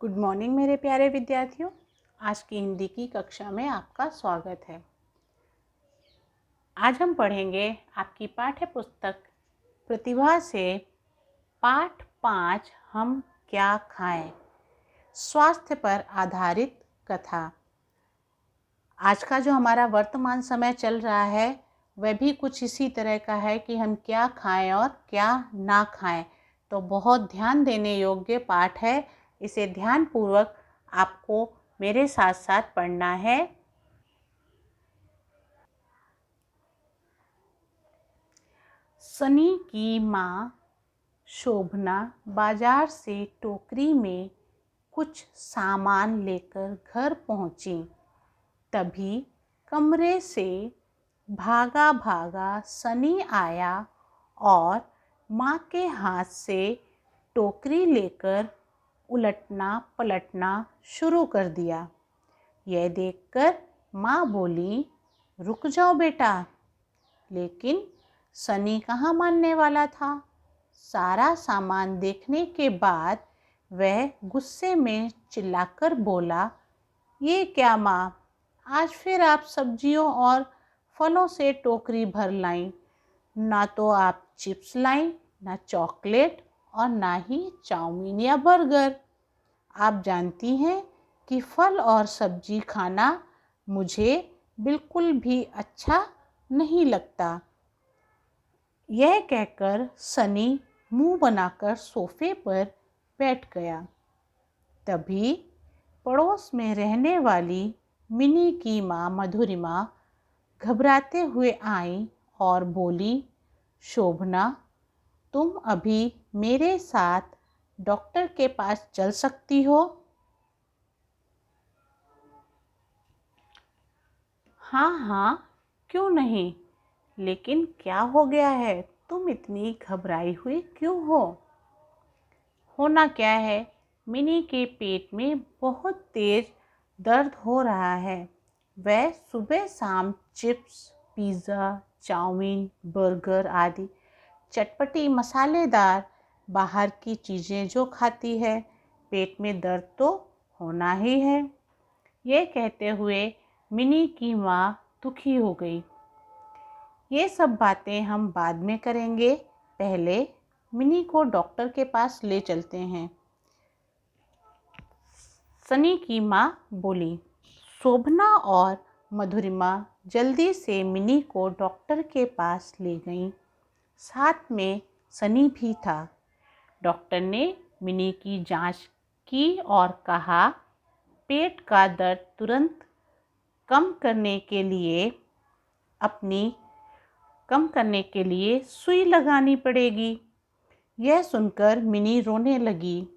Good morning मेरे प्यारे विद्यार्थियों। आज की हिंदी की कक्षा में आपका स्वागत है। आज हम पढ़ेंगे आपकी पाठ्य पुस्तक प्रतिभा से पाठ 5 हम क्या खाएं, स्वास्थ्य पर आधारित कथा। आज का जो हमारा वर्तमान समय चल रहा है वह भी कुछ इसी तरह का है कि हम क्या खाएं और क्या ना खाएं। तो बहुत ध्यान देने योग्य पाठ है। इसे ध्यानपूर्वक आपको मेरे साथ साथ पढ़ना है। सनी की माँ शोभना बाजार से टोकरी में कुछ सामान लेकर घर पहुंची। तभी कमरे से भागा भागा सनी आया और माँ के हाथ से टोकरी लेकर उलटना पलटना शुरू कर दिया। यह देखकर माँ बोली, रुक जाओ बेटा। लेकिन सनी कहाँ मानने वाला था। सारा सामान देखने के बाद वह गुस्से में चिल्लाकर बोला, ये क्या माँ, आज फिर आप सब्जियों और फलों से टोकरी भर लाईं। ना तो आप चिप्स लाईं, ना चॉकलेट और ना ही चाउमीन या बर्गर। आप जानती हैं कि फल और सब्जी खाना मुझे बिल्कुल भी अच्छा नहीं लगता। यह कहकर सनी मुंह बनाकर सोफे पर बैठ गया। तभी पड़ोस में रहने वाली मिनी की माँ मधुरिमा घबराते हुए आई और बोली, शोभना, तुम अभी मेरे साथ डॉक्टर के पास चल सकती हो। हाँ हाँ, क्यों नहीं, लेकिन क्या हो गया है, तुम इतनी घबराई हुई क्यों हो। होना क्या है, मिनी के पेट में बहुत तेज दर्द हो रहा है। वह सुबह शाम चिप्स, पिज़्ज़ा, चाउमीन, बर्गर आदि चटपटी मसालेदार बाहर की चीज़ें जो खाती है, पेट में दर्द तो होना ही है। ये कहते हुए मिनी की माँ दुखी हो गई। ये सब बातें हम बाद में करेंगे, पहले मिनी को डॉक्टर के पास ले चलते हैं। सनी की माँ बोली। शोभना और मधुरिमा जल्दी से मिनी को डॉक्टर के पास ले गईं। साथ में सनी भी था। डॉक्टर ने मिनी की जांच की और कहा, पेट का दर्द तुरंत कम करने के लिए सुई लगानी पड़ेगी। यह सुनकर मिनी रोने लगी।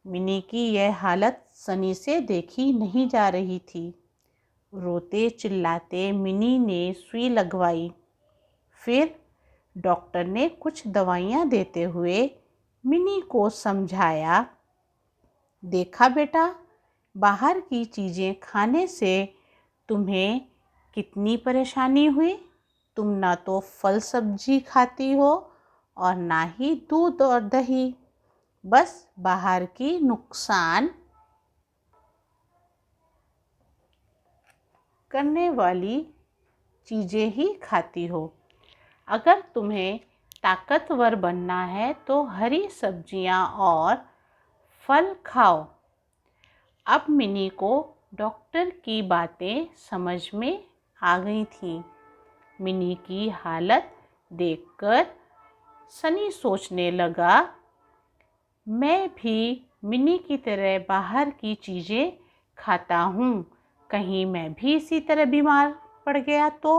मिनी की यह हालत सनी से देखी नहीं जा रही थी। रोते चिल्लाते मिनी ने सुई लगवाई। फिर डॉक्टर ने कुछ दवाइयाँ देते हुए मिनी को समझाया, देखा बेटा, बाहर की चीज़ें खाने से तुम्हें कितनी परेशानी हुई। तुम ना तो फल सब्जी खाती हो और ना ही दूध और दही, बस बाहर की नुकसान करने वाली चीज़ें ही खाती हो। अगर तुम्हें ताकतवर बनना है तो हरी सब्जियां और फल खाओ। अब मिनी को डॉक्टर की बातें समझ में आ गई थीं। मिनी की हालत देखकर सनी सोचने लगा, मैं भी मिनी की तरह बाहर की चीज़ें खाता हूँ। कहीं मैं भी इसी तरह बीमार पड़ गया तो।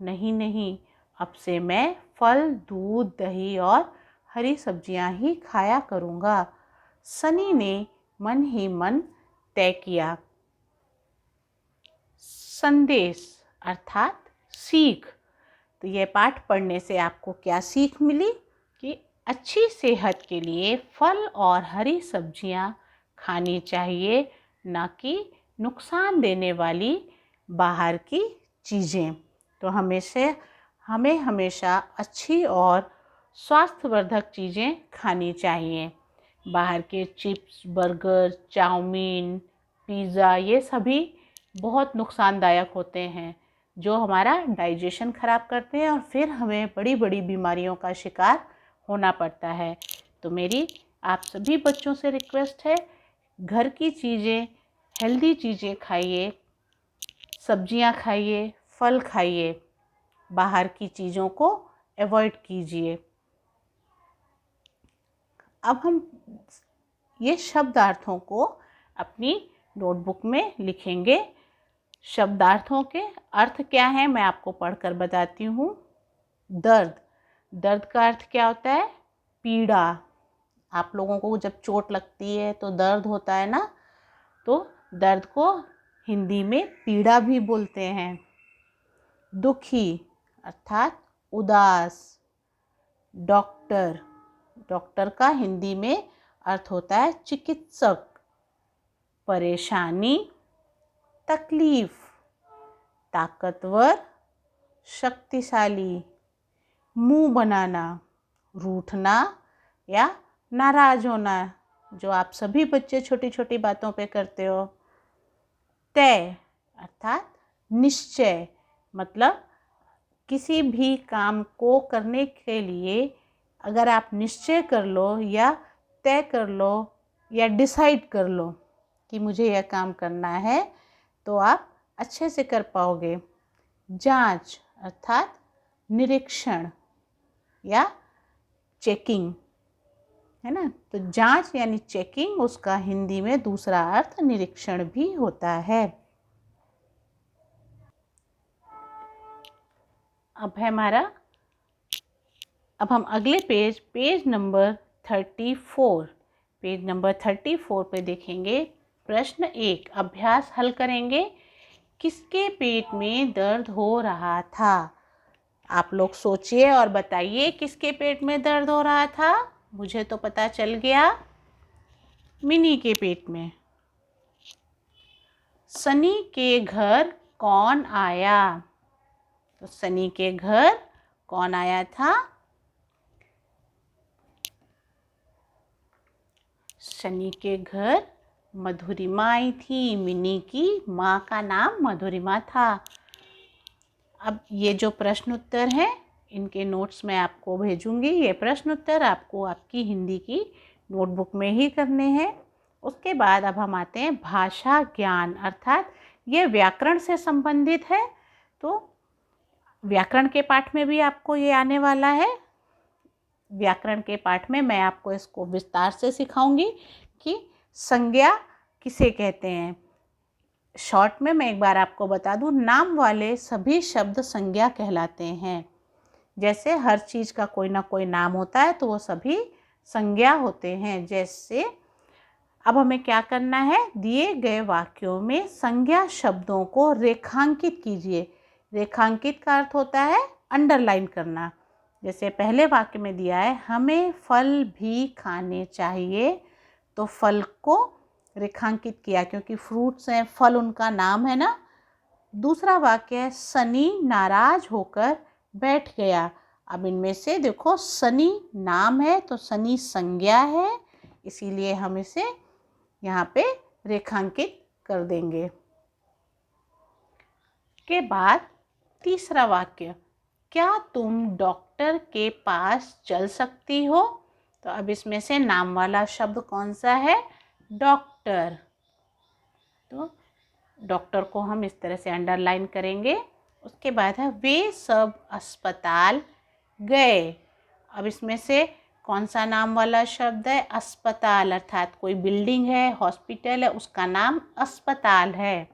नहीं, अब से मैं फल, दूध, दही और हरी सब्जियां ही खाया करूँगा। सनी ने मन ही मन तय किया। संदेश अर्थात सीख। तो यह पाठ पढ़ने से आपको क्या सीख मिली कि अच्छी सेहत के लिए फल और हरी सब्जियां खानी चाहिए, ना कि नुकसान देने वाली बाहर की चीज़ें। तो हमें हमेशा अच्छी और स्वास्थ्यवर्धक चीज़ें खानी चाहिए। बाहर के चिप्स, बर्गर, चाउमीन, पिज़्ज़ा, ये सभी बहुत नुकसानदायक होते हैं, जो हमारा डाइजेशन ख़राब करते हैं और फिर हमें बड़ी बड़ी बीमारियों का शिकार होना पड़ता है। तो मेरी आप सभी बच्चों से रिक्वेस्ट है, घर की चीज़ें, हेल्दी चीज़ें खाइए, सब्जियां खाइए, फल खाइए, बाहर की चीज़ों को अवॉइड कीजिए। अब हम ये शब्दार्थों को अपनी नोटबुक में लिखेंगे। शब्दार्थों के अर्थ क्या हैं मैं आपको पढ़कर बताती हूँ। दर्द, दर्द का अर्थ क्या होता है? पीड़ा। आप लोगों को जब चोट लगती है तो दर्द होता है ना, तो दर्द को हिंदी में पीड़ा भी बोलते हैं। दुखी अर्थात उदास। डॉक्टर, डॉक्टर का हिंदी में अर्थ होता है चिकित्सक। परेशानी, तकलीफ। ताकतवर, शक्तिशाली। मुंह बनाना, रूठना या नाराज होना, जो आप सभी बच्चे छोटी छोटी बातों पे करते हो। तय अर्थात निश्चय, मतलब किसी भी काम को करने के लिए अगर आप निश्चय कर लो या तय कर लो या डिसाइड कर लो कि मुझे यह काम करना है, तो आप अच्छे से कर पाओगे। जांच अर्थात निरीक्षण या चेकिंग, है ना। तो जांच यानी चेकिंग, उसका हिंदी में दूसरा अर्थ निरीक्षण भी होता है। अब हम अगले पेज नंबर 34 पे देखेंगे। प्रश्न 1 अभ्यास हल करेंगे। किसके पेट में दर्द हो रहा था? आप लोग सोचिए और बताइए किसके पेट में दर्द हो रहा था। मुझे तो पता चल गया, मिनी के पेट में। सनी के घर कौन आया? तो सनी के घर कौन आया था? सनी के घर मधुरिमा आई थी। मिनी की माँ का नाम मधुरिमा था। अब ये जो प्रश्न उत्तर हैं, इनके नोट्स मैं आपको भेजूंगी। ये प्रश्न उत्तर आपको आपकी हिंदी की नोटबुक में ही करने हैं। उसके बाद अब हम आते हैं भाषा ज्ञान, अर्थात ये व्याकरण से संबंधित है। तो व्याकरण के पाठ में भी आपको ये आने वाला है। व्याकरण के पाठ में मैं आपको इसको विस्तार से सिखाऊंगी कि संज्ञा किसे कहते हैं। शॉर्ट में मैं एक बार आपको बता दूं, नाम वाले सभी शब्द संज्ञा कहलाते हैं। जैसे हर चीज़ का कोई ना कोई नाम होता है, तो वो सभी संज्ञा होते हैं। जैसे अब हमें क्या करना है, दिए गए वाक्यों में संज्ञा शब्दों को रेखांकित कीजिए। रेखांकित का अर्थ होता है अंडरलाइन करना। जैसे पहले वाक्य में दिया है, हमें फल भी खाने चाहिए, तो फल को रेखांकित किया क्योंकि फ्रूट्स हैं, फल उनका नाम है ना। दूसरा वाक्य है, सनी नाराज होकर बैठ गया। अब इनमें से देखो, सनी नाम है तो सनी संज्ञा है, इसीलिए हम इसे यहाँ पे रेखांकित कर देंगे। के बाद तीसरा वाक्य, क्या तुम डॉक्टर के पास चल सकती हो? तो अब इसमें से नाम वाला शब्द कौन सा है? डॉक्टर। तो डॉक्टर को हम इस तरह से अंडरलाइन करेंगे। उसके बाद है, वे सब अस्पताल गए। अब इसमें से कौन सा नाम वाला शब्द है? अस्पताल, अर्थात कोई बिल्डिंग है, हॉस्पिटल है, उसका नाम अस्पताल है।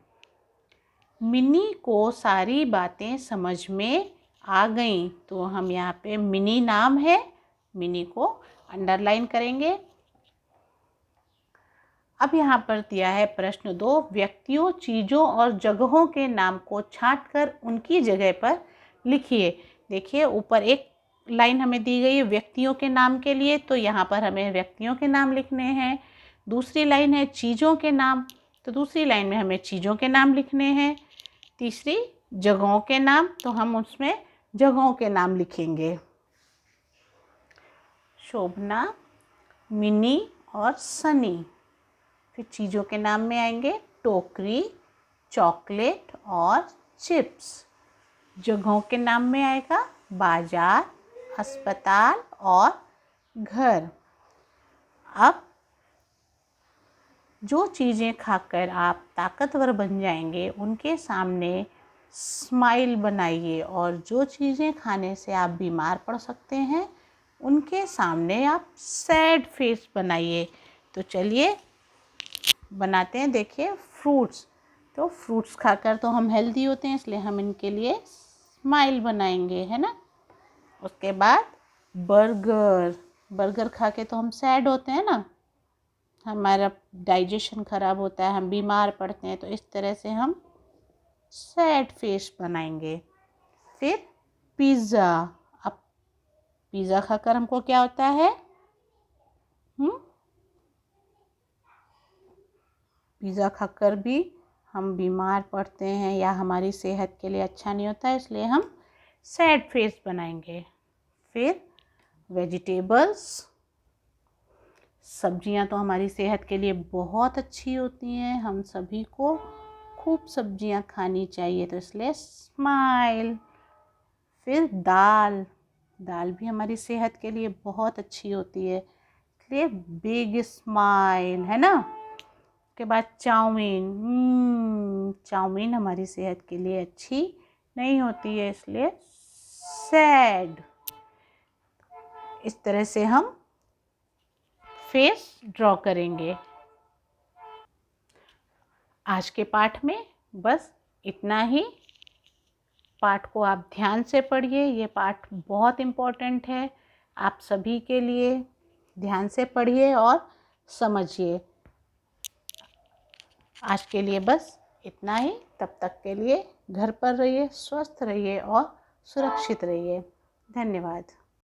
मिनी को सारी बातें समझ में आ गई, तो हम यहाँ पे मिनी नाम है, मिनी को अंडरलाइन करेंगे। अब यहाँ पर दिया है प्रश्न 2, व्यक्तियों, चीज़ों और जगहों के नाम को छांटकर उनकी जगह पर लिखिए। देखिए ऊपर एक लाइन हमें दी गई है व्यक्तियों के नाम के लिए, तो यहाँ पर हमें व्यक्तियों के नाम लिखने हैं। दूसरी लाइन है चीज़ों के नाम, तो दूसरी लाइन में हमें चीज़ों के नाम लिखने हैं। तीसरी जगहों के नाम, तो हम उसमें जगहों के नाम लिखेंगे। शोभना, मिनी और सनी। फिर चीज़ों के नाम में आएंगे टोकरी, चॉकलेट और चिप्स। जगहों के नाम में आएगा बाजार, अस्पताल और घर। अब जो चीज़ें खाकर आप ताकतवर बन जाएंगे उनके सामने स्माइल बनाइए, और जो चीज़ें खाने से आप बीमार पड़ सकते हैं उनके सामने आप सैड फेस बनाइए। तो चलिए बनाते हैं। देखिए फ्रूट्स, तो फ्रूट्स खाकर तो हम हेल्दी होते हैं, इसलिए हम इनके लिए स्माइल बनाएंगे, है ना। उसके बाद बर्गर, बर्गर खा के तो हम सैड होते हैं ना, हमारा डाइजेशन ख़राब होता है, हम बीमार पड़ते हैं, तो इस तरह से हम सैड फेस बनाएंगे। फिर पिज़्ज़ा, अब पिज़्ज़ा खाकर हमको क्या होता है? पिज़्ज़ा खाकर भी हम बीमार पड़ते हैं या हमारी सेहत के लिए अच्छा नहीं होता है, इसलिए हम सैड फेस बनाएंगे। फिर वेजिटेबल्स, सब्जियां तो हमारी सेहत के लिए बहुत अच्छी होती हैं, हम सभी को खूब सब्जियां खानी चाहिए, तो इसलिए स्माइल। फिर दाल, दाल भी हमारी सेहत के लिए बहुत अच्छी होती है, इसलिए बिग स्माइल, है ना। के बाद चाउमीन, चाउमीन हमारी सेहत के लिए अच्छी नहीं होती है, इसलिए सैड। इस तरह से हम फेस ड्रॉ करेंगे। आज के पाठ में बस इतना ही। पाठ को आप ध्यान से पढ़िए, ये पाठ बहुत इम्पोर्टेंट है आप सभी के लिए। ध्यान से पढ़िए और समझिए। आज के लिए बस इतना ही। तब तक के लिए घर पर रहिए, स्वस्थ रहिए और सुरक्षित रहिए। धन्यवाद।